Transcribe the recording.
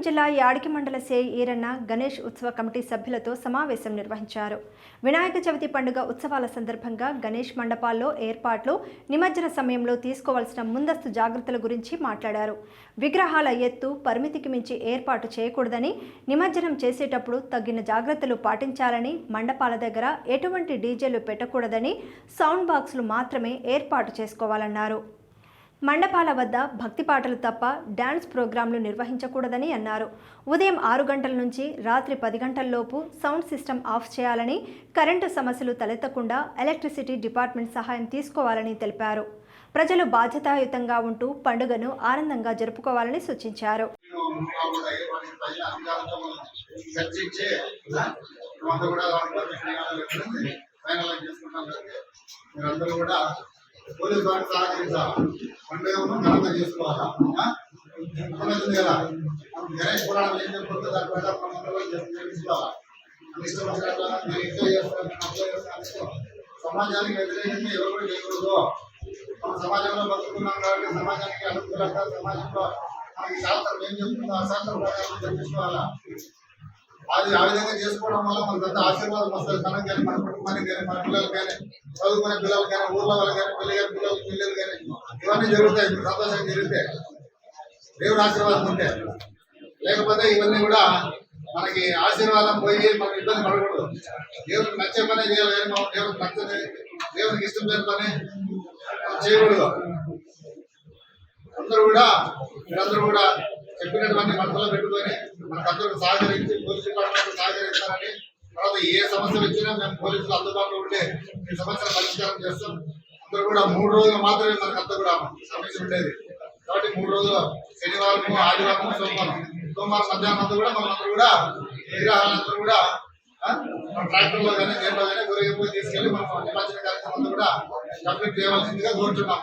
జిల్లా యాడికి మండల సి ఈరన్న గణేష్ ఉత్సవ కమిటీ సభ్యులతో సమావేశం నిర్వహించారు. వినాయక చవితి పండుగ ఉత్సవాల సందర్భంగా గణేష్ మండపాల్లో ఏర్పాట్లు, నిమజ్జన సమయంలో తీసుకోవాల్సిన ముందస్తు జాగ్రత్తల గురించి మాట్లాడారు. విగ్రహాల ఎత్తు పరిమితికి మించి ఏర్పాటు చేయకూడదని, నిమజ్జనం చేసేటప్పుడు తగిన జాగ్రత్తలు పాటించాలని, మండపాల దగ్గర ఎటువంటి డీజేలు పెట్టకూడదని, సౌండ్ బాక్సులు మాత్రమే ఏర్పాటు చేసుకోవాలన్నారు. మండపాల వద్ద భక్తి పాటలు తప్ప డ్యాన్స్ ప్రోగ్రాంలు నిర్వహించకూడదని అన్నారు. ఉదయం 6 గంటల నుంచి రాత్రి 10 గంటలలోపు సౌండ్ సిస్టమ్ ఆఫ్ చేయాలని, కరెంటు సమస్యలు తలెత్తకుండా ఎలక్ట్రిసిటీ డిపార్ట్మెంట్ సహాయం తీసుకోవాలని తెలిపారు. ప్రజలు బాధ్యతాయుతంగా ఉంటూ పండుగను ఆనందంగా జరుపుకోవాలని సూచించారు. పోలీసు వారికి సహకరించాలి. పండుగ ఘనంగా చేసుకోవాలా. కదా గణేష్ పురాణం ఏం చెప్పుకుంటే దాని ప్రకారం చేసుకోవాలి. ఇష్టం సమాజానికి వ్యతిరేకంగా ఎవరు కూడా చేయకూడదు. మన సమాజంలో బతుకున్నాం కాబట్టి సమాజానికి అనుకూలంగా సమాజంలో మనకి శాస్త్రం ఏం చెప్తుందో ఆ శాస్త్రం ప్రకారం జరిపించుకోవాలా. అది ఆ విధంగా చేసుకోవడం వల్ల మనకంతా ఆశీర్వాదం వస్తుంది. మనకు కానీ, మన కుటుంబానికి కానీ, మన పిల్లలు కానీ, చదువుకునే పిల్లలు కానీ, ఊర్లో వాళ్ళు కానీ, పిల్లలు కానీ ఇవన్నీ జరుగుతాయి. ఇప్పుడు సంతోషంగా జరిగితే దేవుడు ఆశీర్వాదం ఉంటే, లేకపోతే ఇవన్నీ కూడా మనకి ఆశీర్వాదం పోయి మనం ఇబ్బంది పడకూడదు. దేవుడికి నచ్చే పనే చేయాలి కానీ మనం దేవుడికి నచ్చని, దేవుడికి ఇష్టం లేని పని చేయకూడదు. మీరందరూ కూడా చెప్పినటువంటి మనసులో పెట్టుకొని మనకందరూ సహకరించి పోలీసు డిపార్ట్మెంట్ సహకరిస్తారని, తర్వాత ఏ సమస్యలు వచ్చినా మేము పోలీసులు అందుబాటులో ఉంటే ఈ సమస్యను పరిష్కారం చేస్తాం. అందరూ కూడా 3 రోజులు మాత్రమే మనకంతా కూడా సమస్య ఉండేది కాబట్టి 3 రోజులు శనివారం, ఆదివారం, సోమవారం మధ్యాహ్నం అంతా కూడా మనందరూ కూడా విగ్రహాలందరూ కూడా ట్రాక్టర్లో కానీ దేంట్లో కానీ ఊరేగిపోయి తీసుకెళ్లి మనం నిమజ్జన కార్యక్రమం అంతా కూడా కంప్లీట్ చేయవలసిందిగా కోరుతున్నాం.